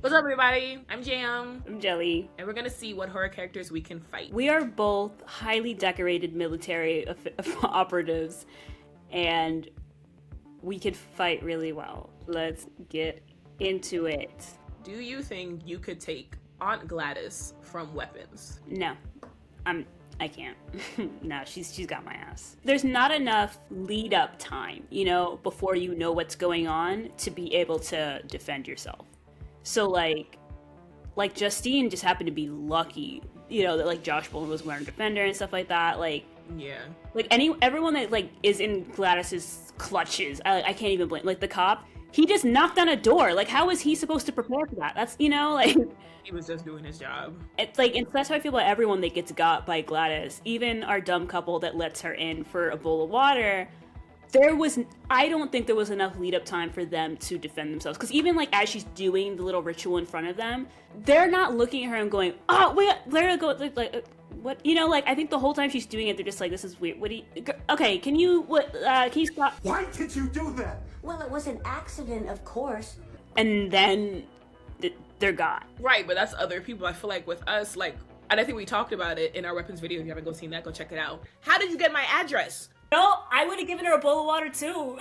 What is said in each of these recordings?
What's up, everybody? I'm Jam. I'm Jelly. And we're gonna see what horror characters we can fight. We are both highly decorated military operatives, and we could fight really well. Let's get into it. Do you think you could take Aunt Gladys from weapons? No. I can't. No, she's got my ass. There's not enough lead up time, before you know what's going on to be able to defend yourself. So like Justine just happened to be lucky, that like Josh Brolin was wearing Defender and stuff like that. Yeah. Everyone that is in Gladys's clutches, I can't even blame. Like the cop, he just knocked on a door. Like, how is he supposed to prepare for that? That's He was just doing his job. It's and that's how I feel about everyone that gets got by Gladys. Even our dumb couple that lets her in for a bowl of water. I don't think there was enough lead up time for them to defend themselves. Because even as she's doing the little ritual in front of them, they're not looking at her and going, "Oh, wait, let her go." What? I think the whole time she's doing it, they're just like, "This is weird. What do you? Okay, can you stop?" Why did you do that? Well, it was an accident, of course. And then they're gone. Right, but that's other people. I feel like with us, and I think we talked about it in our weapons video. If you haven't seen that, go check it out. How did you get my address? No, I would have given her a bowl of water too.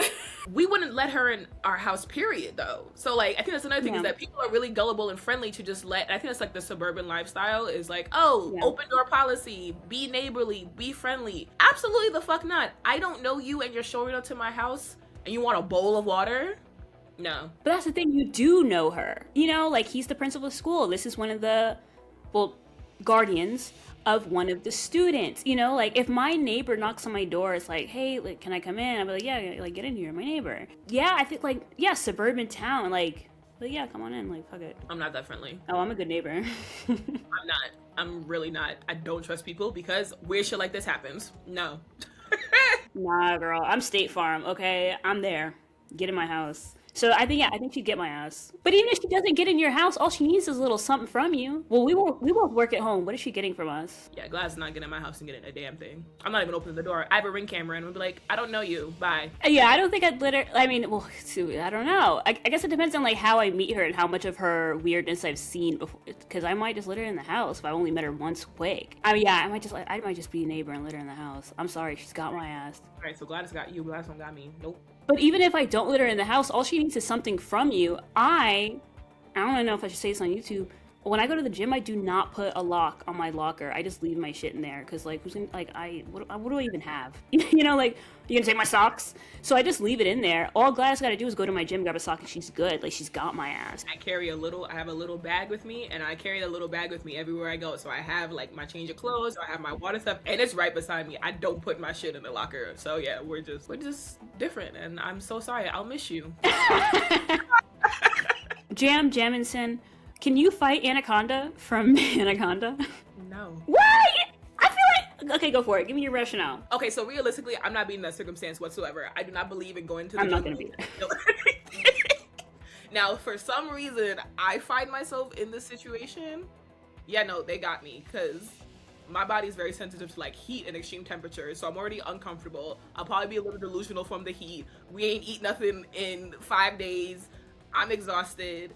We wouldn't let her in our house, period, though. So, I think that's another thing is that people are really gullible and friendly to just I think that's the suburban lifestyle is open door policy, be neighborly, be friendly. Absolutely the fuck not. I don't know you and you're showing up to my house and you want a bowl of water? No. But that's the thing, you do know her. He's the principal of school. This is one of the, guardians of one of the students. If my neighbor knocks on my door, it's like, "Hey, can I come in?" I'll be like, "Yeah, get in here, my neighbor." Yeah, I think suburban town, yeah, come on in, fuck it. I'm not that friendly. Oh, I'm a good neighbor. I'm not. I'm really not. I don't trust people because weird shit like this happens. No. Nah, girl, I'm State Farm, okay? I'm there. Get in my house. So I think she'd get my ass. But even if she doesn't get in your house, all she needs is a little something from you. Well, we won't work at home. What is she getting from us? Yeah, Gladys is not getting in my house and getting a damn thing. I'm not even opening the door. I have a Ring camera and we'll be like, "I don't know you. Bye." Yeah, I don't think I'd let her. I don't know. I guess it depends on how I meet her and how much of her weirdness I've seen before. Because I might just let her in the house if I only met her once quick. I might just be a neighbor and let her in the house. I'm sorry, she's got my ass. All right, so Gladys got you. Gladys don't got me. Nope. But even if I don't let her in the house, all she needs is something from you. I don't know if I should say this on YouTube. When I go to the gym, I do not put a lock on my locker. I just leave my shit in there because who's gonna what do I even have? You gonna take my socks? So I just leave it in there. All Gladys gotta do is go to my gym, grab a sock, and she's good. She's got my ass. I have a little bag with me, and I carry that little bag with me everywhere I go. So I have my change of clothes, or I have my water stuff, and it's right beside me. I don't put my shit in the locker. So yeah, we're just different, and I'm so sorry. I'll miss you. Jamison, can you fight Anaconda from Anaconda? No. What? I feel like... Okay, go for it. Give me your rationale. Okay, so realistically, I'm not being in that circumstance whatsoever. I do not believe in going to the I'm not going to be there. Now, for some reason, I find myself in this situation. Yeah, no, they got me, because my body is very sensitive to heat and extreme temperatures, so I'm already uncomfortable. I'll probably be a little delusional from the heat. We ain't eat nothing in 5 days. I'm exhausted.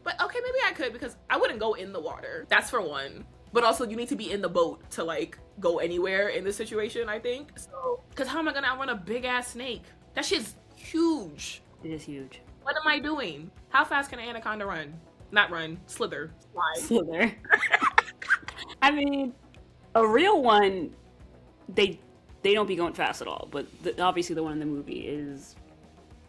But okay, maybe I could because I wouldn't go in the water. That's for one. But also you need to be in the boat to go anywhere in this situation, I think. So, because how am I gonna outrun a big ass snake? That shit's huge. It is huge. What am I doing? How fast can an anaconda run? Not run, slither. Slide. Slither. I mean, a real one, they don't be going fast at all. But obviously the one in the movie is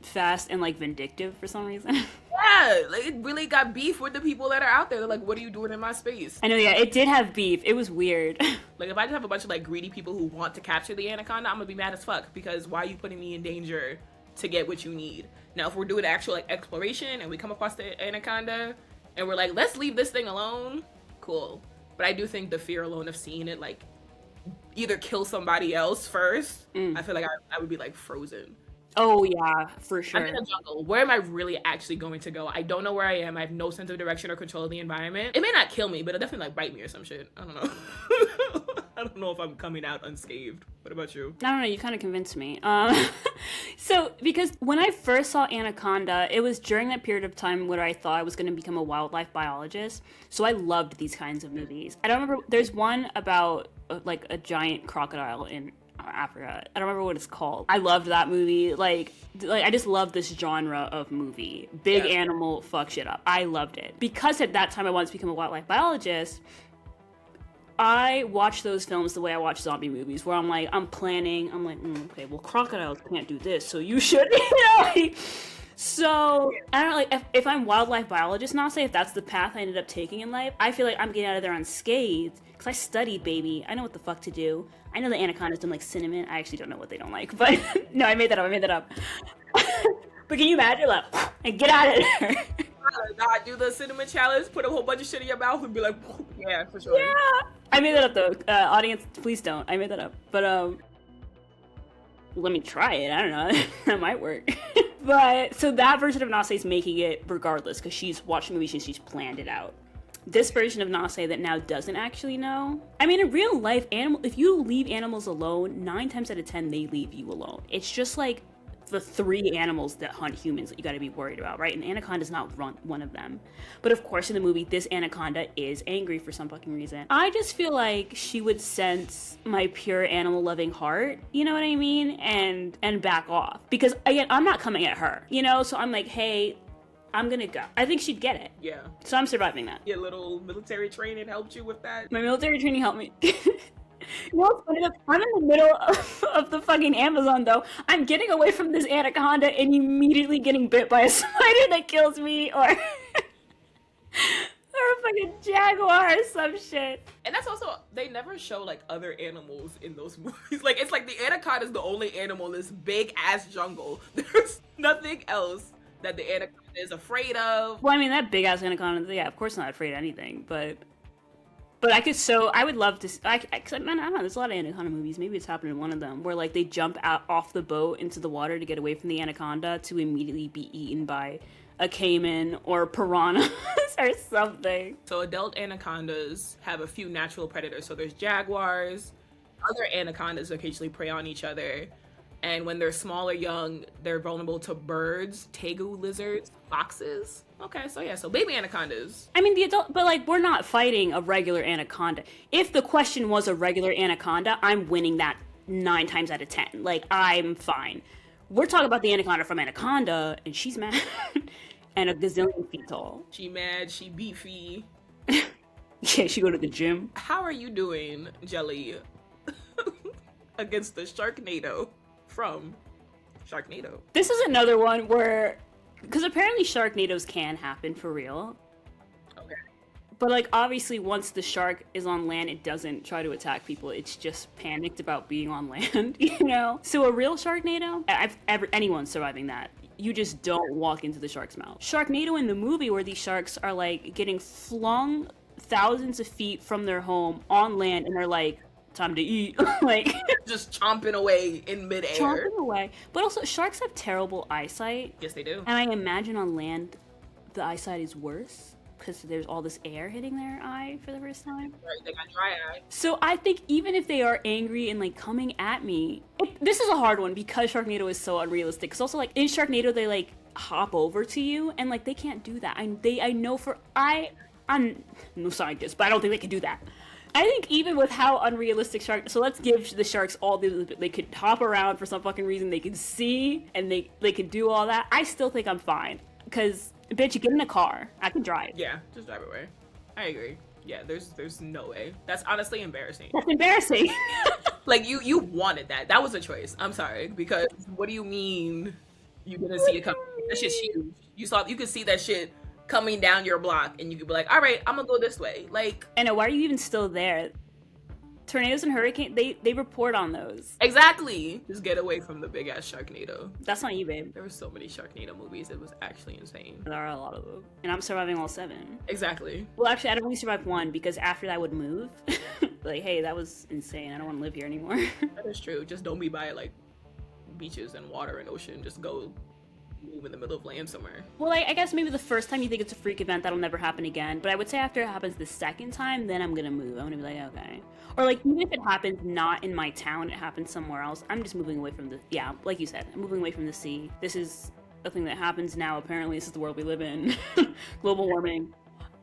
fast and vindictive for some reason. Yeah, it really got beef with the people that are out there. They're like, "What are you doing in my space?" I know, yeah, it did have beef. It was weird. If I just have a bunch of greedy people who want to capture the anaconda, I'm gonna be mad as fuck because why are you putting me in danger to get what you need? Now, if we're doing actual exploration and we come across the anaconda and we're like, "Let's leave this thing alone," cool. But I do think the fear alone of seeing it either kill somebody else first, I feel like I would be frozen. Oh yeah, for sure. I'm in a jungle. Where am I really actually going to go? I don't know where I am. I have no sense of direction or control of the environment. It may not kill me, but it'll definitely bite me or some shit. I don't know. I don't know if I'm coming out unscathed. What about you? I don't know, you kind of convinced me. So, because when I first saw Anaconda, it was during that period of time where I thought I was going to become a wildlife biologist. So I loved these kinds of movies. I don't remember, there's one about like a giant crocodile in Africa. I don't remember what it's called. I loved that movie. Like I just love this genre of movie. Big animal fuck shit up. I loved it. Because at that time I wanted to become a wildlife biologist, I watch those films the way I watch zombie movies, where I'm like, okay, well, crocodiles can't do this, so you should, so, I don't know, like, if I'm wildlife biologist, not say if that's the path I ended up taking in life, I feel like I'm getting out of there unscathed, because I studied, baby. I know what the fuck to do. I know the anacondas don't like cinnamon. I actually don't know what they don't like, but, no, I made that up. But can you imagine, like, and get out of there? Not do the cinnamon challenge, put a whole bunch of shit in your mouth and be like, yeah, for sure. Yeah. I made that up though. Audience, please don't. I made that up. But let me try it. I don't know. That might work. But so that version of Nace is making it regardless because she's watched the movie, she's planned it out. This version of Nace that now doesn't actually know. I mean, in real life, if you leave animals alone, 9 times out of 10 they leave you alone. It's just like the 3 animals that hunt humans that you got to be worried about, right? And Anaconda's not one of them. But of course, in the movie, this Anaconda is angry for some fucking reason. I just feel like she would sense my pure animal-loving heart, you know what I mean? And back off. Because, again, I'm not coming at her, you know? So I'm like, hey, I'm gonna go. I think she'd get it. Yeah. So I'm surviving that. Your little military training helped you with that? My military training helped me. You know what's funny? I'm in the middle of the fucking Amazon, though. I'm getting away from this anaconda and immediately getting bit by a spider that kills me, or a fucking jaguar or some shit. And that's also, they never show, like, other animals in those movies. Like, it's like the anaconda is the only animal in this big-ass jungle. There's nothing else that the anaconda is afraid of. Well, I mean, that big-ass anaconda, yeah, of course not afraid of anything, but I would love to, man, I don't know, there's a lot of anaconda movies, maybe it's happened in one of them, where, like, they jump out off the boat into the water to get away from the anaconda to immediately be eaten by a caiman or piranhas or something. So adult anacondas have a few natural predators. So there's jaguars, other anacondas occasionally prey on each other. And when they're small or young, they're vulnerable to birds, tegu lizards, foxes. Okay, so yeah, so baby anacondas. I mean, but like, we're not fighting a regular anaconda. If the question was a regular anaconda, I'm winning that 9 times out of 10. Like, I'm fine. We're talking about the anaconda from Anaconda, and she's mad. And a gazillion feet tall. She mad, she beefy. Yeah, she go to the gym. How are you doing, Jelly, against the Sharknado from Sharknado? This is another one where, because apparently Sharknadoes can happen for real. Okay. But like, obviously once the shark is on land, it doesn't try to attack people. It's just panicked about being on land, you know? So a real Sharknado, anyone surviving that, you just don't walk into the shark's mouth. Sharknado in the movie, where these sharks are like getting flung thousands of feet from their home on land, and they're like, time to eat. Like, just chomping away in midair. Chomping away. But also, sharks have terrible eyesight. Yes, they do. And I imagine on land, the eyesight is worse because there's all this air hitting their eye for the first time. Right, they got dry eye. So I think even if they are angry and like coming at me, this is a hard one because Sharknado is so unrealistic. Because also, like, in Sharknado, they like hop over to you, and like they can't do that. I'm no scientist, but I don't think they can do that. I think even with how unrealistic so let's give the sharks all they could hop around for some fucking reason, they could see, and they could do all that. I still think I'm fine, because, bitch, you get in a car, I can drive. Yeah, just drive away. I agree. Yeah, there's no way. That's honestly embarrassing. That's embarrassing. Like, you wanted that. That was a choice. I'm sorry, because what do you mean you didn't see it coming? That shit's huge. You could see that shit coming down your block, and you could be like, all right, I'm gonna go this way. Like, I know, why are you even still there? Tornadoes and hurricanes, they report on those. Exactly. Just get away from the big ass Sharknado. That's not you, babe. There were so many Sharknado movies, it was actually insane. There are a lot of them. And I'm surviving all 7. Exactly. Well, actually, I'd only survive 1, because after that I would move. Like, hey, that was insane, I don't want to live here anymore. That is true. Just don't be by, like, beaches and water and ocean. Just go move in the middle of land somewhere. Well, I guess maybe the first time you think it's a freak event, that'll never happen again. But I would say after it happens the second time, then I'm gonna move. I'm gonna be like, okay. Or like, even if it happens not in my town, it happens somewhere else, I'm just moving away from the, yeah, like you said, I'm moving away from the sea. This is a thing that happens now, apparently. This is the world we live in. Global warming.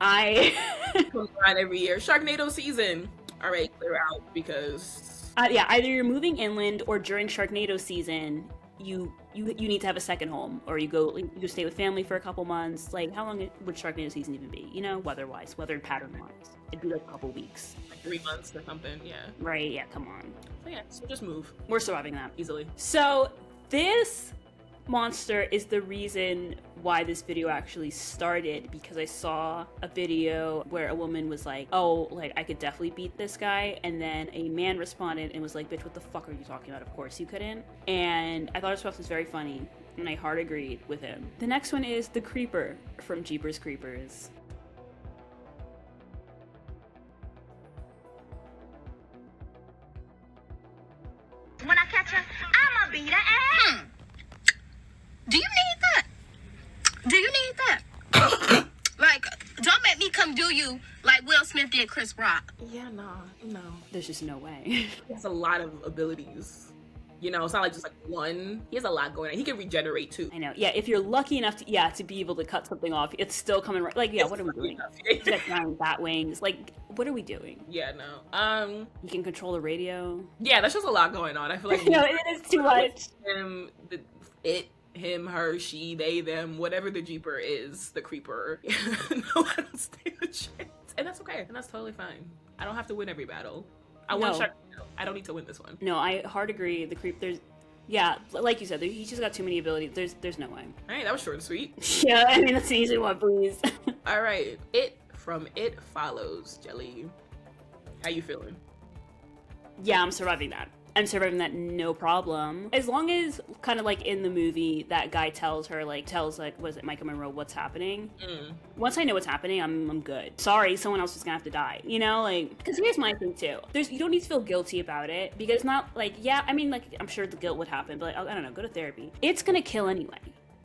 Comes around every year. Sharknado season. All right, clear out because... yeah, either you're moving inland or during Sharknado season, you need to have a second home, or you go stay with family for a couple months. Like, how long would Sharknado season even be? You know, weather pattern wise, it'd be like a couple weeks, like 3 months or something. Yeah. Right. Yeah. Come on. So yeah. So just move. We're surviving that easily. So this monster is the reason why this video actually started, because I saw a video where a woman was like, oh, like, I could definitely beat this guy, and then a man responded and was like, bitch, what the fuck are you talking about? Of course you couldn't. And I thought his stuff was very funny, and I hard agreed with him. The next one is the Creeper from Jeepers Creepers. When I catch her, I'ma beat her ass. Do you need that? Do you need that? Like, don't make me come do you like Will Smith did Chris Rock. Yeah, no. There's just no way. He has a lot of abilities. You know, it's not like just like one. He has a lot going on. He can regenerate too. I know. Yeah, if you're lucky enough to be able to cut something off, it's still coming right. Like, yeah, what are we doing? He's got giant bat wings. Like, what are we doing? Yeah, no. You can control the radio. Yeah, that's just a lot going on. I feel like no, it is too much. Him, her, she, they, them, whatever the Jeeper is, the Creeper. No, I don't stand a chance. And that's okay. And that's totally fine. I don't have to win every battle. I won Sharknado. I don't need to win this one. No, I hard agree. Yeah, like you said, he's just got too many abilities. There's no way. All right, that was short and sweet. Yeah, I mean, that's an easy one, please. All right, It from It Follows, Jelly. How you feeling? Yeah, I'm surviving that. No problem. As long as, kind of like in the movie, that guy tells was it Micah Monroe, what's happening? Once I know what's happening, I'm good. Sorry, someone else is gonna have to die. You know, like, because here's my thing too. You don't need to feel guilty about it, because it's not like, yeah, I mean, like, I'm sure the guilt would happen, but like, I don't know, go to therapy. It's gonna kill anyway.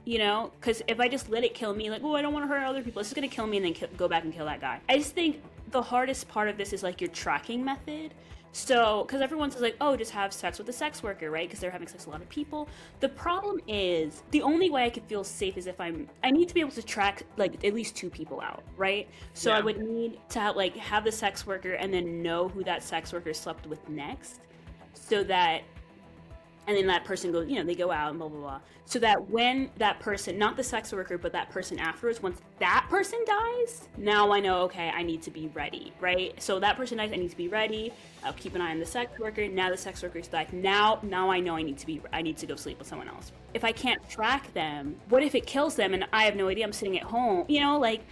You know, because if I just let it kill me, like, oh, I don't want to hurt other people, it's just gonna kill me and then go back and kill that guy. I just think the hardest part of this is like your tracking method. So, because everyone says like, oh, just have sex with a sex worker, right? Because they're having sex with a lot of people. The problem is, the only way I could feel safe is if I need to be able to track like at least 2 people out, right? So yeah. I would need to have the sex worker and then know who that sex worker slept with next, so that, and then that person goes, you know, they go out and blah, blah, blah. So that when that person, not the sex worker, but that person afterwards, once that person dies, now I know, okay, I need to be ready, right? So that person dies, I need to be ready. I'll keep an eye on the sex worker. Now the sex worker's died. Now I know I need to go sleep with someone else. If I can't track them, what if it kills them and I have no idea? I'm sitting at home, you know, like,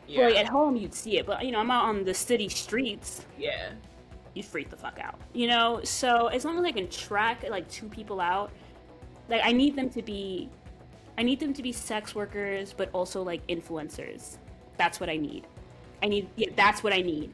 yeah. Well, like at home you'd see it, but you know, I'm out on the city streets. Yeah. You freak the fuck out, you know? So as long as I can track like 2 people out, like I need them to be sex workers, but also like influencers. That's what I need. That's what I need.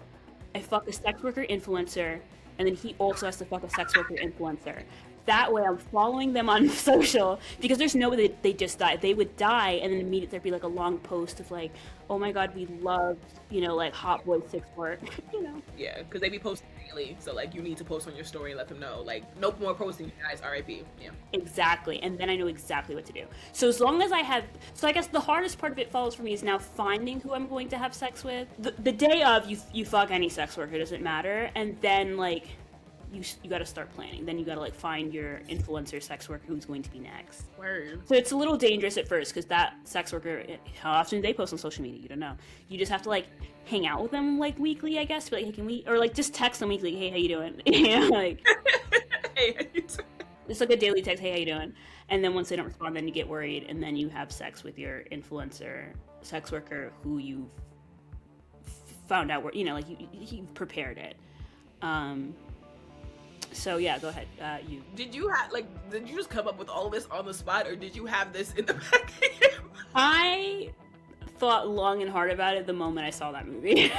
I fuck a sex worker influencer, and then he also has to fuck a sex worker influencer. That way I'm following them on social, because there's no way they just die. They would die, and then immediately there'd be like a long post of like, oh my god, we love, you know, like hot boy sex work, you know? Yeah, because they be posting daily, so like you need to post on your story and let them know, like, no more posting, you guys, RIP. Yeah. Exactly, and then I know exactly what to do. So as long as I guess the hardest part of It Follows for me is now finding who I'm going to have sex with. The day of, you fuck any sex worker, it doesn't matter, and then like, you got to start planning. Then you got to like find your influencer sex worker who's going to be next. Word. So it's a little dangerous at first, because that sex worker, how often do they post on social media? You don't know. You just have to like hang out with them like weekly, I guess. Be like, hey, can we, or like just text them weekly. Hey, how you doing? You know, like, hey, how you doing? It's like a daily text. Hey, how you doing? And then once they don't respond, then you get worried, and then you have sex with your influencer sex worker who you found out where, you know, like you prepared it. So yeah, go ahead. You. Did you just come up with all of this on the spot, or did you have this in the back of your mind? I thought long and hard about it the moment I saw that movie.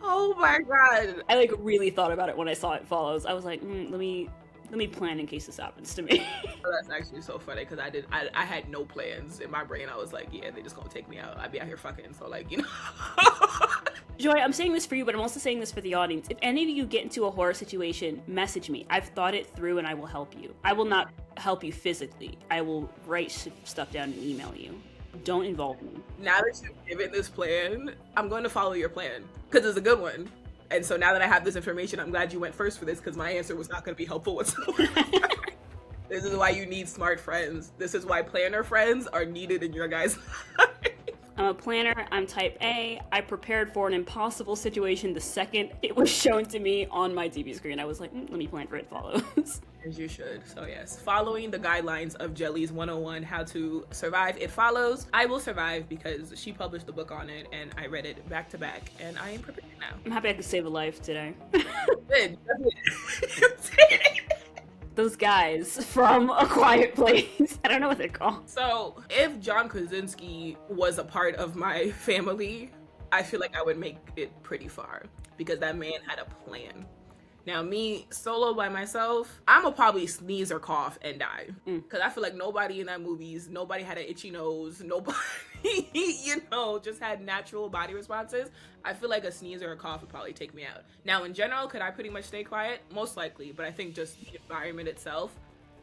Oh my god! I like really thought about it when I saw It Follows. I was like, let me me plan in case this happens to me. That's actually so funny because I had no plans in my brain. I was like, yeah, they just gonna take me out. I'd be out here fucking. So like, you know. Joy, I'm saying this for you, but I'm also saying this for the audience. If any of you get into a horror situation, message me. I've thought it through and I will help you. I will not help you physically. I will write stuff down and email you. Don't involve me. Now that you've given this plan, I'm going to follow your plan because it's a good one. And so now that I have this information, I'm glad you went first for this because my answer was not going to be helpful whatsoever. This is why you need smart friends. This is why planner friends are needed in your guys' life. I'm a planner. I'm type A. I prepared for an impossible situation the second it was shown to me on my TV screen. I was like, let me plan for it follows. As you should. So yes, following the guidelines of Jelly's 101 How to Survive It Follows, I will survive because she published the book on it and I read it back to back and I am prepared now. I'm happy I could save a life today. Good. Those guys from A Quiet Place. I don't know what they're called. So if John Krasinski was a part of my family, I feel like I would make it pretty far because that man had a plan. Now me, solo by myself, I'ma probably sneeze or cough and die. Because I feel like nobody in that movies, nobody had an itchy nose, nobody, just had natural body responses. I feel like a sneeze or a cough would probably take me out. Now in general, could I pretty much stay quiet? Most likely, but I think just the environment itself.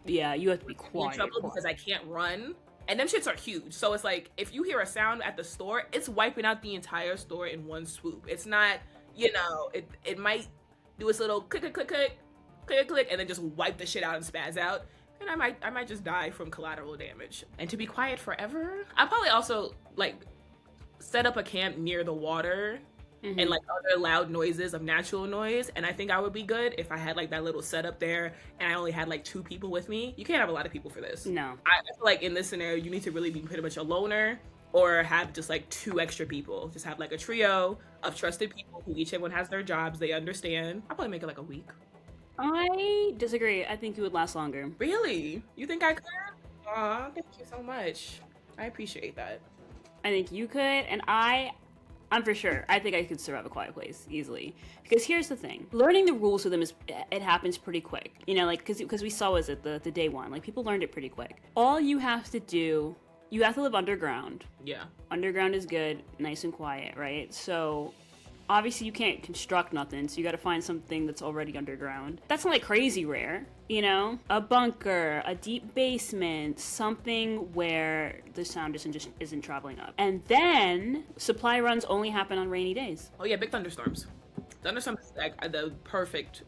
Yeah, you have to be quiet. Because I can't run. And them shits are huge. So it's like, if you hear a sound at the store, it's wiping out the entire store in one swoop. It's not, it might do its little click, click, click, click, click, click, and then just wipe the shit out and spaz out. And I might just die from collateral damage. And to be quiet forever, I'd probably also like set up a camp near the water and like other loud noises of natural noise. And I think I would be good if I had like that little setup there and I only had like 2 people with me. You can't have a lot of people for this. No. I feel like in this scenario, you need to really be pretty much a loner or have just like 2 extra people. Just have like a trio of trusted people who each one has their jobs. They understand. I'll probably make it like a week. I disagree. I think you would last longer. Really? You think I could? Aw, thank you so much. I appreciate that. I think you could, and I'm for sure. I think I could survive A Quiet Place easily. Because here's the thing. Learning the rules of them it happens pretty quick. Like, because we saw, was it the day one? Like, people learned it pretty quick. All you have to do, you have to live underground. Yeah. Underground is good, nice and quiet, right? So obviously you can't construct nothing, so you got to find something that's already underground. That's not like crazy rare, A bunker, a deep basement, something where the sound isn't traveling up. And then supply runs only happen on rainy days. Oh yeah, big thunderstorms. Thunderstorms is like the perfect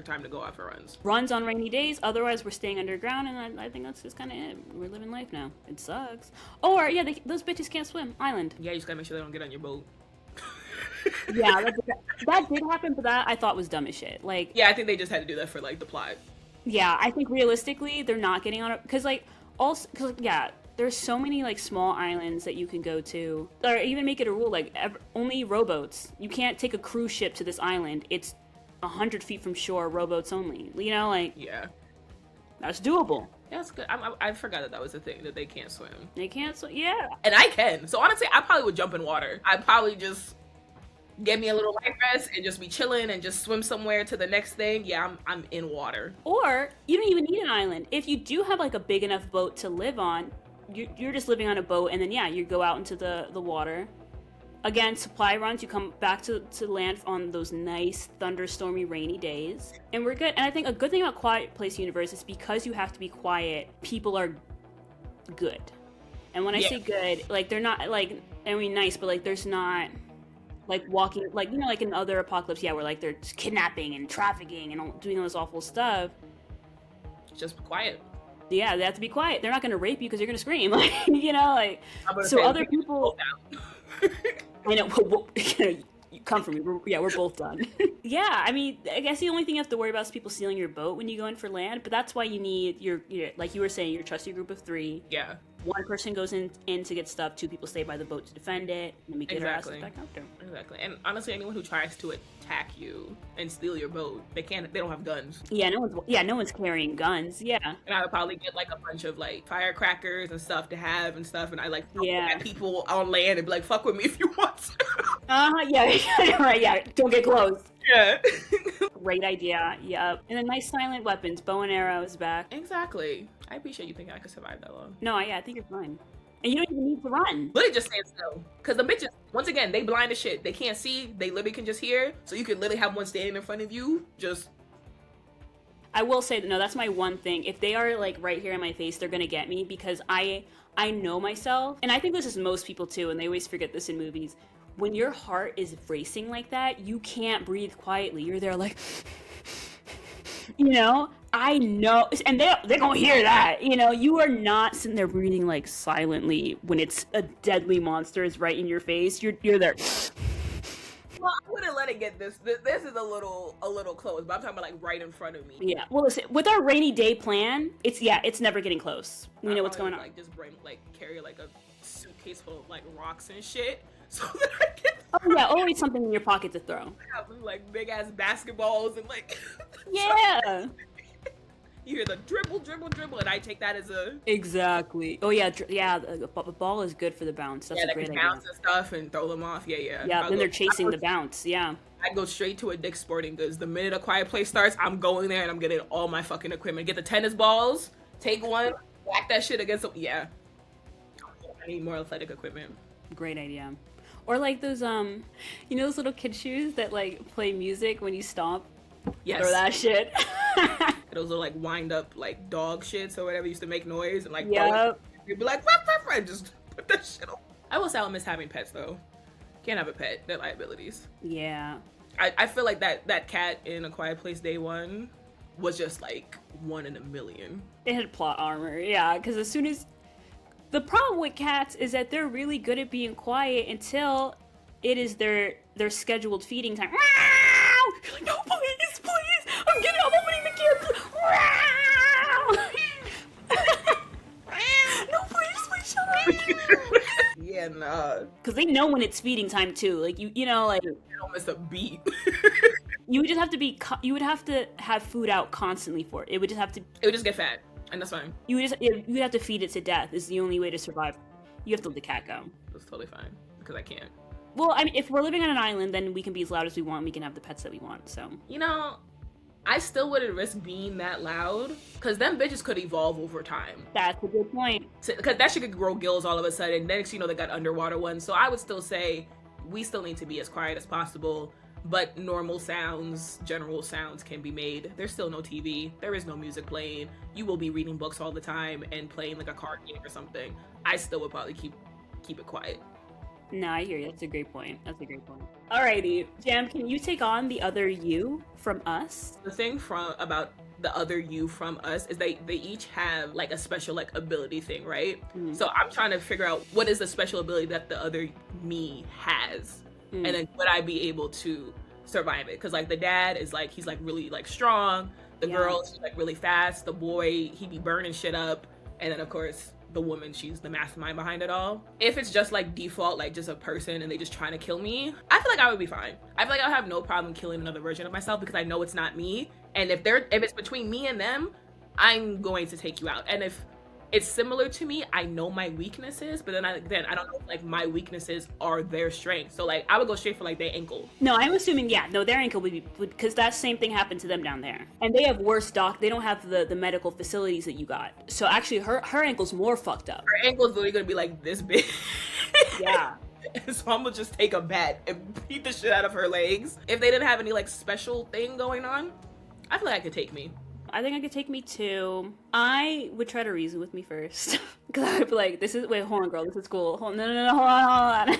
time to go out for runs. Runs on rainy days, otherwise we're staying underground, and I think that's just kind of it. We're living life now. It sucks. Or, yeah, those bitches can't swim. Island. Yeah, you just gotta make sure they don't get on your boat. Yeah, that did happen, but that I thought was dumb as shit. Like, yeah, I think they just had to do that for, like, the plot. Yeah, I think realistically, they're not getting on it, because, there's so many, like, small islands that you can go to, or even make it a rule, like, only rowboats. You can't take a cruise ship to this island. It's 100 feet from shore, rowboats only. Yeah. That's doable. Yeah, that's good. I forgot that was a thing, that they can't swim. They can't swim, yeah. And I can. So honestly, I probably would jump in water. I'd probably just get me a little life vest and just be chilling and just swim somewhere to the next thing. Yeah, I'm in water. Or you don't even need an island. If you do have like a big enough boat to live on, you're just living on a boat, and then you go out into the water. Again, supply runs, you come back to land on those nice thunderstormy rainy days, and we're good. And I think a good thing about Quiet Place Universe is because you have to be quiet, people are good. And when I say good, like, they're not like, I mean nice, but like there's not like walking, like, like in other apocalypse, where like they're just kidnapping and trafficking and doing all this awful stuff. Just quiet. Yeah, they have to be quiet. They're not going to rape you because you're going to scream, so other people. I know. You come from me. We're both done. Yeah, I mean, I guess the only thing you have to worry about is people stealing your boat when you go in for land. But that's why you need your like you were saying, your trusted group of 3. Yeah. One person goes in to get stuff. 2 people stay by the boat to defend it. And we get our asses back out there. Exactly. And honestly, anyone who tries to attack you and steal your boat, they don't have guns. Yeah, no one's carrying guns. Yeah. And I would probably get like a bunch of like firecrackers and stuff to have and stuff, and I like at people on land and be like, fuck with me if you want to. Yeah, right, yeah. Don't get close. Yeah. Great idea. Yep. And then nice silent weapons. Bow and arrow is back. Exactly. I appreciate you thinking I could survive that long. No, yeah, I think you're fine. And you don't even need to run. Literally just stand still. Because the bitches, once again, they blind as shit. They can't see. They literally can just hear. So you can literally have one standing in front of you. Just. I will say, no, that's my one thing. If they are like right here in my face, they're going to get me because I know myself. And I think this is most people too. And they always forget this in movies. When your heart is racing like that, you can't breathe quietly. You're there like, you know, I know, and they're gonna hear that, you know. You are not sitting there breathing like silently when it's a deadly monster is right in your face. You're there. Well, I wouldn't let it get this. This is a little close, but I'm talking about like right in front of me. Yeah. Well, listen, with our rainy day plan, it's never getting close. We know what's going on. Like just carry like a suitcase full of like rocks and shit, so that I can. Oh yeah, always something in your pocket to throw. Have like big ass basketballs and like. Yeah. You hear the dribble, and I take that as a... Exactly. Oh, yeah, the ball is good for the bounce. That's a great idea. Bounce and stuff and throw them off, yeah. Yeah, then they're chasing the bounce, yeah. I go straight to a Dick's Sporting Goods. The minute A Quiet Place starts, I'm going there and I'm getting all my fucking equipment. Get the tennis balls, take one, whack that shit against some... Yeah. I need more athletic equipment. Great idea. Or like those, you know those little kid shoes that like play music when you stomp? Yes. Throw that shit. Those little like wind up like dog shits or whatever used to make noise and like yep. You'd be like ruff, ruff, ruff, just put that shit on. I will say I miss having pets though. Can't have a pet. They're liabilities. Yeah. I feel like that cat in A Quiet Place Day 1 was just like 1 in a million. It had plot armor, yeah, because as soon as the problem with cats is that they're really good at being quiet until it is their scheduled feeding time. You're like, no, please, I'm opening the can. No, please, shut up. Yeah, nah. Because they know when it's feeding time too. Like you know, like you don't miss a beat. You would just have to be. You would have to have food out constantly for it. It would just have to. It would just get fat, and that's fine. You would have to feed it to death. Is the only way to survive. You have to let the cat go. That's totally fine because I can't. Well, I mean, if we're living on an island, then we can be as loud as we want. We can have the pets that we want. So you know, I still wouldn't risk being that loud because them bitches could evolve over time. That's a good point. Because that shit could grow gills all of a sudden. Next, you know, they got underwater ones. So I would still say we still need to be as quiet as possible. But normal sounds, general sounds can be made. There's still no TV. There is no music playing. You will be reading books all the time and playing like a card game or something. I still would probably keep it quiet. No, I hear you. That's a great point. Alrighty, Jam, can you take on the other you from us? The thing about the other you from us is they each have like a special like ability thing, right? Mm. So I'm trying to figure out what is the special ability that the other me has, and then would I be able to survive it? Because like the dad is like he's like really like strong. The girl she's like really fast. The boy he be burning shit up, and then of course the woman, she's the mastermind behind it all. If it's just like default, like just a person and they just trying to kill me, I feel like I would be fine. I feel like I'll have no problem killing another version of myself because I know it's not me. And if it's between me and them, I'm going to take you out. And if it's similar to me, I know my weaknesses, but then I don't know if, like my weaknesses are their strengths. So like I would go straight for like their ankle. No, I'm assuming their ankle would be, because that same thing happened to them down there, and they have worse they don't have the medical facilities that you got. So actually her ankle's more fucked up. Her ankle's literally gonna be like this big. Yeah. So I'm gonna just take a bat and beat the shit out of her legs. If they didn't have any like special thing going on, I feel like it could take me. I think I could take me too. I would try to reason with me first. Because I would be like, hold on, girl, this is cool. No, hold on.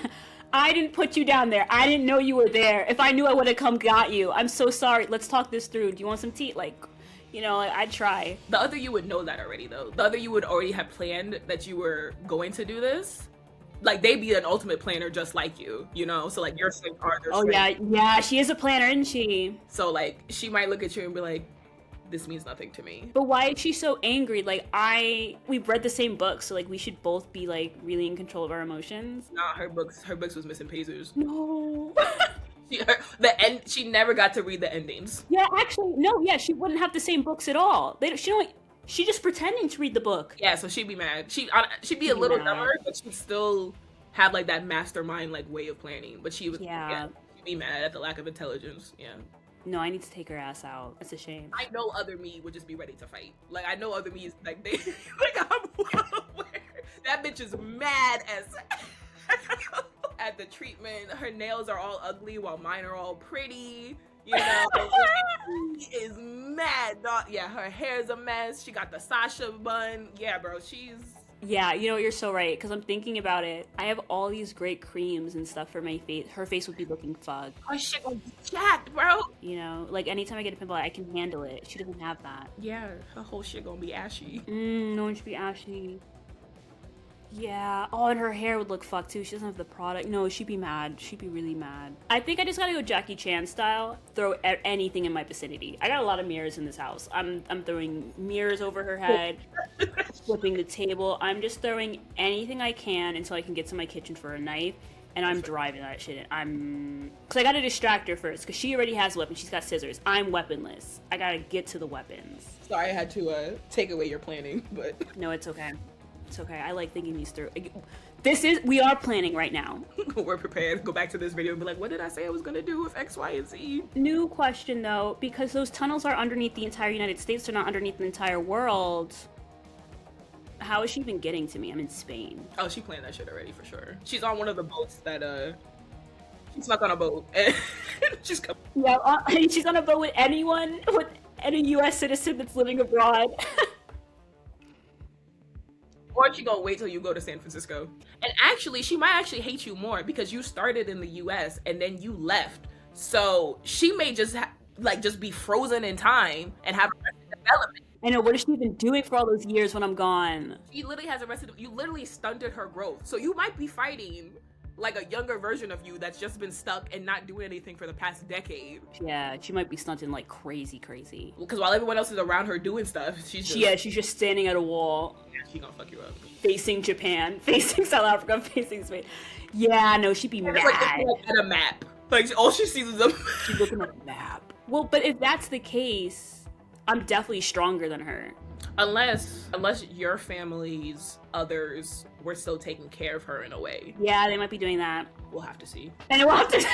I didn't put you down there. I didn't know you were there. If I knew, I would have come got you. I'm so sorry. Let's talk this through. Do you want some tea? Like, you know, I'd try. The other you would know that already, though. The other you would already have planned that you were going to do this. Like, they'd be an ultimate planner just like you, you know? So, like, your strengths are their strengths. Yeah, she is a planner, isn't she? So, like, she might look at you and be like, this means nothing to me. But why is she so angry? Like, we've read the same book, so like we should both be like really in control of our emotions. Nah, her books was missing pages. No. She never got to read the endings. Yeah, actually, no, yeah, she wouldn't have the same books at all. She's just pretending to read the book. Yeah, so she'd be mad. She'd be a little dumber, but she'd still have like that mastermind like way of planning. But she'd be mad at the lack of intelligence. Yeah. No, I need to take her ass out. That's a shame. I know other me would just be ready to fight. Like, I know other me is like, they, like, I'm well aware. That bitch is mad as at the treatment. Her nails are all ugly while mine are all pretty. You know, she is mad. Dog. Yeah, her hair's a mess. She got the Sasha bun. Yeah, bro, she's... Yeah, you know, you're so right, because I'm thinking about it. I have all these great creams and stuff for my face. Her face would be looking fucked. Oh, shit gonna be jacked, bro. You know, like, anytime I get a pimple, I can handle it. She doesn't have that. Yeah, her whole shit gonna be ashy. No one should be ashy. Yeah. Oh, and her hair would look fucked, too. She doesn't have the product. No, she'd be mad. She'd be really mad. I think I just gotta go Jackie Chan style. Throw anything in my vicinity. I got a lot of mirrors in this house. I'm throwing mirrors over her head. Flipping the table. I'm just throwing anything I can until I can get to my kitchen for a knife. And I'm driving that shit in. Because I gotta distract her first. Because she already has a weapon. She's got scissors. I'm weaponless. I gotta get to the weapons. Sorry I had to take away your planning, but... No, it's okay. It's okay. I like thinking these through. We are planning right now. We're prepared. Go back to this video and be like, what did I say I was gonna do with X, Y, and Z? New question though, because those tunnels are underneath the entire United States, they're not underneath the entire world. How is she even getting to me? I'm in Spain. Oh, she planned that shit already for sure. She's on one of the boats that she's stuck on a boat and she's coming. Yeah, she's on a boat with anyone, with any U.S. citizen that's living abroad. Or she gonna wait till you go to San Francisco. And actually, she might actually hate you more because you started in the US and then you left. So she may just just be frozen in time and have arrested development. I know, what is she even doing for all those years when I'm gone? She literally has arrested, you literally stunted her growth. So you might be fighting like a younger version of you that's just been stuck and not doing anything for the past decade. Yeah, she might be stunting like crazy. Because while everyone else is around her doing stuff, she's just standing at a wall. Yeah, she gonna fuck you up. Facing Japan, facing South Africa, facing Spain. Yeah, no, she'd be mad. Like at a map. Like all she sees is a She's looking at a map. Well, but if that's the case, I'm definitely stronger than her. Unless your family's others were still taking care of her in a way. Yeah, they might be doing that. We'll have to see. And we'll have to. It's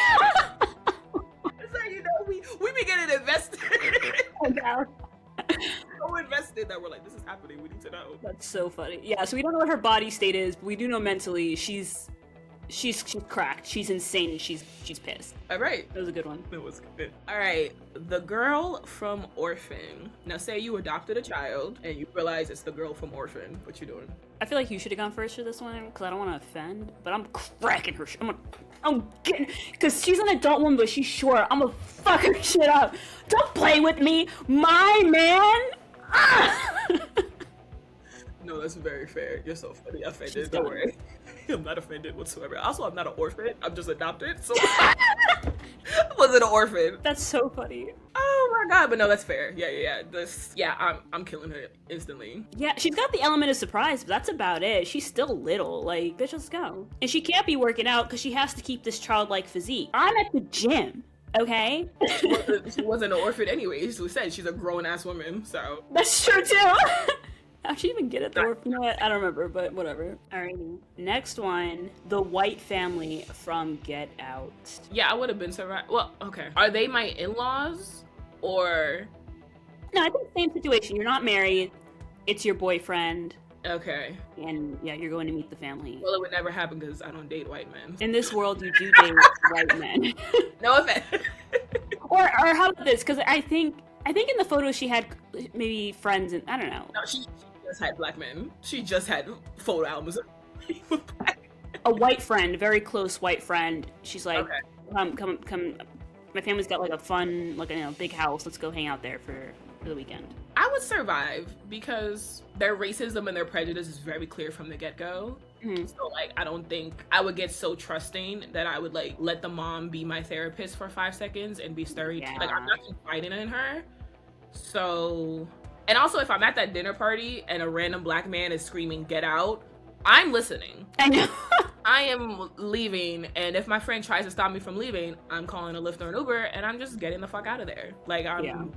like, you know, we be getting invested. Oh, no. So invested that we're like, this is happening. We need to know. That's so funny. Yeah, so we don't know what her body state is, but we do know mentally she's cracked. She's insane and she's pissed. All right. That was a good one. It was good. All right. The girl from Orphan. Now say you adopted a child and you realize it's the girl from Orphan. What you doing? I feel like you should have gone first for this one because I don't want to offend, but I'm cracking her. I'm getting, because she's an adult woman, but she's short. I'm gonna fuck her shit up. Don't play with me, my man. Ah! No, that's very fair. You're so funny. Offended. She's Don't done. worry. I'm not offended whatsoever. Also, I'm not an orphan. I'm just adopted. So wasn't an orphan. That's so funny. Oh my god, but no, that's fair. Yeah. I'm killing her instantly. Yeah, she's got the element of surprise, but that's about it. She's still little. Like, bitch, let's go. And she can't be working out because she has to keep this childlike physique. I'm at the gym, okay? She wasn't an orphan anyway. She said she's a grown-ass woman, so. That's true, too. How'd she even get it, though? You know what? I don't remember, but whatever. Alrighty. Next one, the white family from Get Out. Yeah, I would have been survived. Well, okay. Are they my in-laws? Or... No, I think same situation. You're not married. It's your boyfriend. Okay. And yeah, you're going to meet the family. Well, it would never happen because I don't date white men. In this world, you do date white men. No offense. or how about this? Because I think in the photos she had maybe friends and I don't know. No, she just had black men. She just had photo albums with black men. A white friend, a very close white friend. She's like, okay. Come. My family's got like a fun, like big house. Let's go hang out there for the weekend. I would survive because their racism and their prejudice is very clear from the get-go. Mm-hmm. So like, I don't think I would get so trusting that I would like let the mom be my therapist for 5 seconds and be sturdy. Yeah. Like I'm not confiding in her. So, and also if I'm at that dinner party and a random black man is screaming, "Get out," I'm listening. I know. I am leaving, and if my friend tries to stop me from leaving, I'm calling a Lyft or an Uber, and I'm just getting the fuck out of there. Like, I'm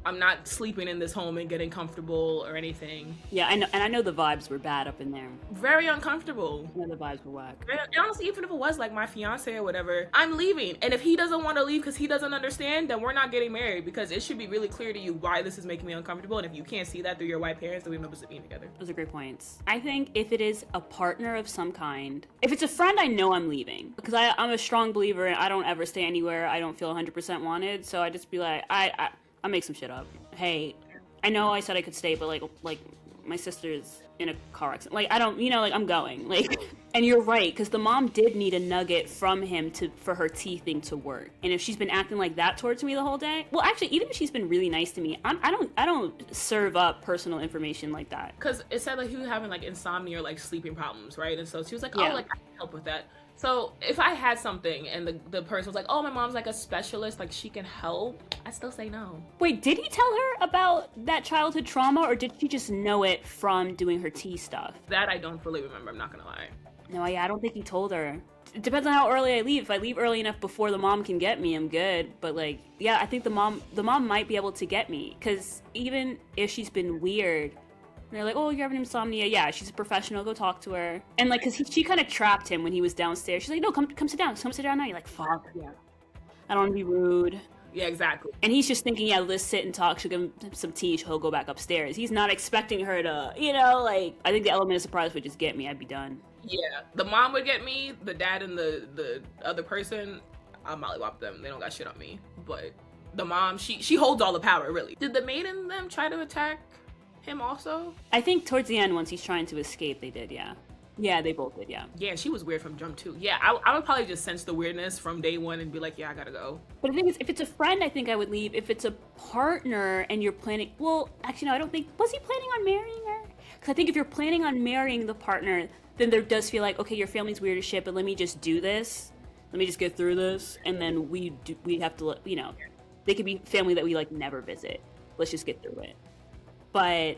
I'm not sleeping in this home and getting comfortable or anything. Yeah, I know, and I know the vibes were bad up in there. Very uncomfortable. I know the vibes were whack. And honestly, even if it was like my fiance or whatever, I'm leaving. And if he doesn't want to leave because he doesn't understand, then we're not getting married, because it should be really clear to you why this is making me uncomfortable. And if you can't see that through your white parents, then we have no business being together. Those are great points. I think if it is a partner of some kind, if it's a friend, I know I'm leaving, because I'm a strong believer and I don't ever stay anywhere I don't feel 100% wanted. So I just be like, I make some shit up. Hey, I know I said I could stay, but like my sister's in a car accident. Like, I don't, like, I'm going. Like, and you're right, because the mom did need a nugget from him for her tea thing to work. And if she's been acting like that towards me the whole day, well, actually, even if she's been really nice to me, I don't serve up personal information like that. Because it said like he was having like insomnia or like sleeping problems, right? And so she was like, Yeah. oh, like I can help with that. So if I had something and the person was like, oh, my mom's like a specialist, like she can help, I still say no. Wait, did he tell her about that childhood trauma, or did she just know it from doing her tea stuff? That I don't fully remember, I'm not gonna lie. No, yeah, I don't think he told her. It depends on how early I leave. If I leave early enough before the mom can get me, I'm good. But like, yeah, I think the mom might be able to get me, because even if she's been weird, they're like, oh, you're having insomnia. Yeah, she's a professional. Go talk to her. And like, because she kind of trapped him when he was downstairs. She's like, no, come sit down. Come sit down now. You're like, fuck. Yeah. I don't want to be rude. Yeah, exactly. And he's just thinking, yeah, let's sit and talk. She'll give him some tea. He'll go back upstairs. He's not expecting her to, like, I think the element of surprise would just get me. I'd be done. Yeah, the mom would get me. The dad and the other person, I'll mollywop them. They don't got shit on me. But the mom, she holds all the power, really. Did the maid and them try to attack him also? I think towards the end, once he's trying to escape, they did, yeah. Yeah, they both did, yeah. Yeah, she was weird from jump too. Yeah, I would probably just sense the weirdness from day one and be like, yeah, I gotta go. But the thing is, if it's a friend, I think I would leave. If it's a partner and you're planning, well, actually, no, I don't think, was he planning on marrying her? Because I think if you're planning on marrying the partner, then there does feel like, okay, your family's weird as shit, but let me just do this. Let me just get through this. And then we have to, they could be family that we like never visit. Let's just get through it. But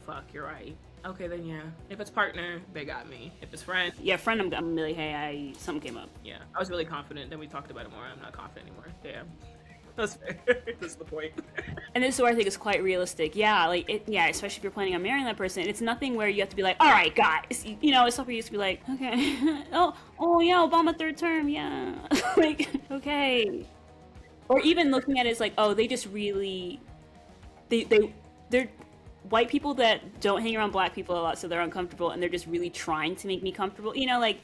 fuck, you're right. Okay, then yeah. If it's partner, they got me. If it's friend, yeah, friend, I'm really, hey, something came up. Yeah, I was really confident. Then we talked about it more. I'm not confident anymore. Damn. That's fair. That's the point. And this is where I think it's quite realistic. Yeah, like, especially if you're planning on marrying that person. It's nothing where you have to be like, all right, guys. It's stuff where you just be like, okay. oh, yeah, Obama third term, yeah. Like, okay. Or even looking at it as like, oh, they just really, they're white people that don't hang around black people a lot, so they're uncomfortable, and they're just really trying to make me comfortable. Like,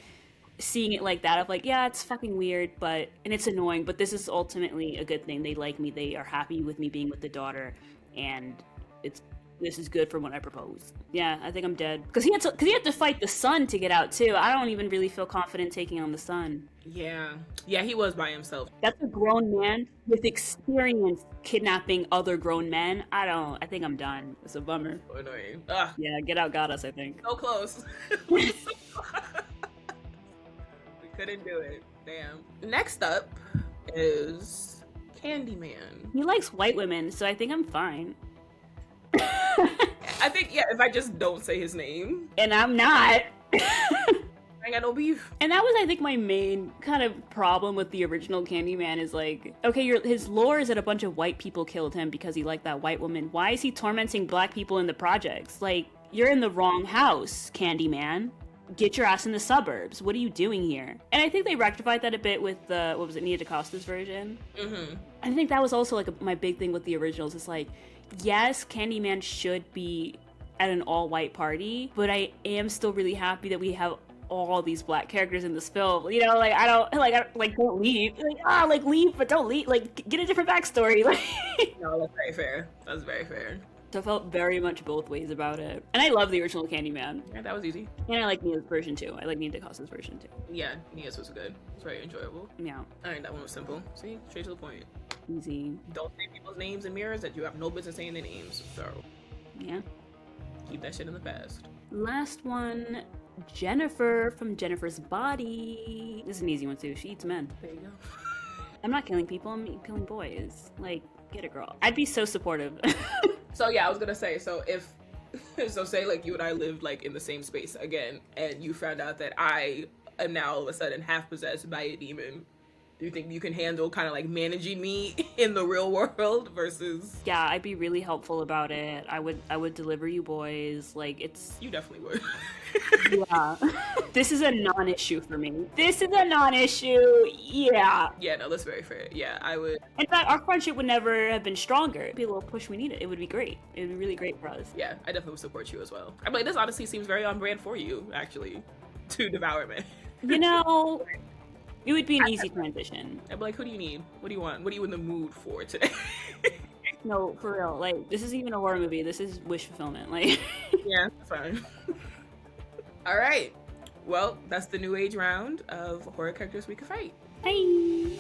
seeing it like that of like, yeah, it's fucking weird, and it's annoying, but this is ultimately a good thing. They like me. They are happy with me being with the daughter, and this is good for what I propose. Yeah, I think I'm dead. Because he had to fight the son to get out too. I don't even really feel confident taking on the son. Yeah, he was by himself. That's a grown man with experience kidnapping other grown men. I think I'm done. It's a bummer. So annoying. Ugh. Yeah, Get Out got us, I think. So close. We couldn't do it. Damn. Next up is Candyman. He likes white women, so I think I'm fine. I think, yeah, if I just don't say his name. And I'm not. I got no beef. And that was, I think, my main kind of problem with the original Candyman is like, okay, his lore is that a bunch of white people killed him because he liked that white woman. Why is he tormenting black people in the projects? Like, you're in the wrong house, Candyman. Get your ass in the suburbs. What are you doing here? And I think they rectified that a bit with the, what was it, Nia DaCosta's version? Mm-hmm. I think that was also like my big thing with the originals. It's like, yes, Candyman should be at an all-white party, but I am still really happy that we have all these black characters in this film. Like, don't leave. Leave, but don't leave. Like, get a different backstory. Like, no, that's very fair. That's very fair. So I felt very much both ways about it. And I love the original Candyman. Yeah, that was easy. And I like Nia's version too. I like Nia DaCosta's version too. Yeah, Nia's was good. It's very enjoyable. Yeah. Alright, that one was simple. See? Straight to the point. Easy. Don't say people's names in mirrors that you have no business saying their names. So, yeah. Keep that shit in the past. Last one, Jennifer from Jennifer's Body. This is an easy one too. She eats men. There you go. I'm not killing people, I'm killing boys. Like, get a girl. I'd be so supportive. So yeah, I was gonna say, so say like you and I lived like in the same space again, and you found out that I am now all of a sudden half possessed by a demon, Do you think you can handle kind of like managing me in the real world versus? Yeah, I'd be really helpful about it. I would deliver you boys. Like, it's... You definitely would. Yeah. This is a non-issue for me. This is a non-issue. Yeah. Yeah, no, that's very fair. Yeah, I would. In fact, our friendship would never have been stronger. It'd be a little push we needed. It would be great. It would be really great for us. Yeah, I definitely would support you as well. I'm like, this honestly seems very on brand for you, actually, to Devourman. You know, it would be an easy transition. I'd be like, who do you need? What do you want? What are you in the mood for today? No, for real. Like, this isn't even a horror movie. This is wish fulfillment. Like, Yeah, that's fine. All right. Well, that's the new age round of horror characters we could fight. hey.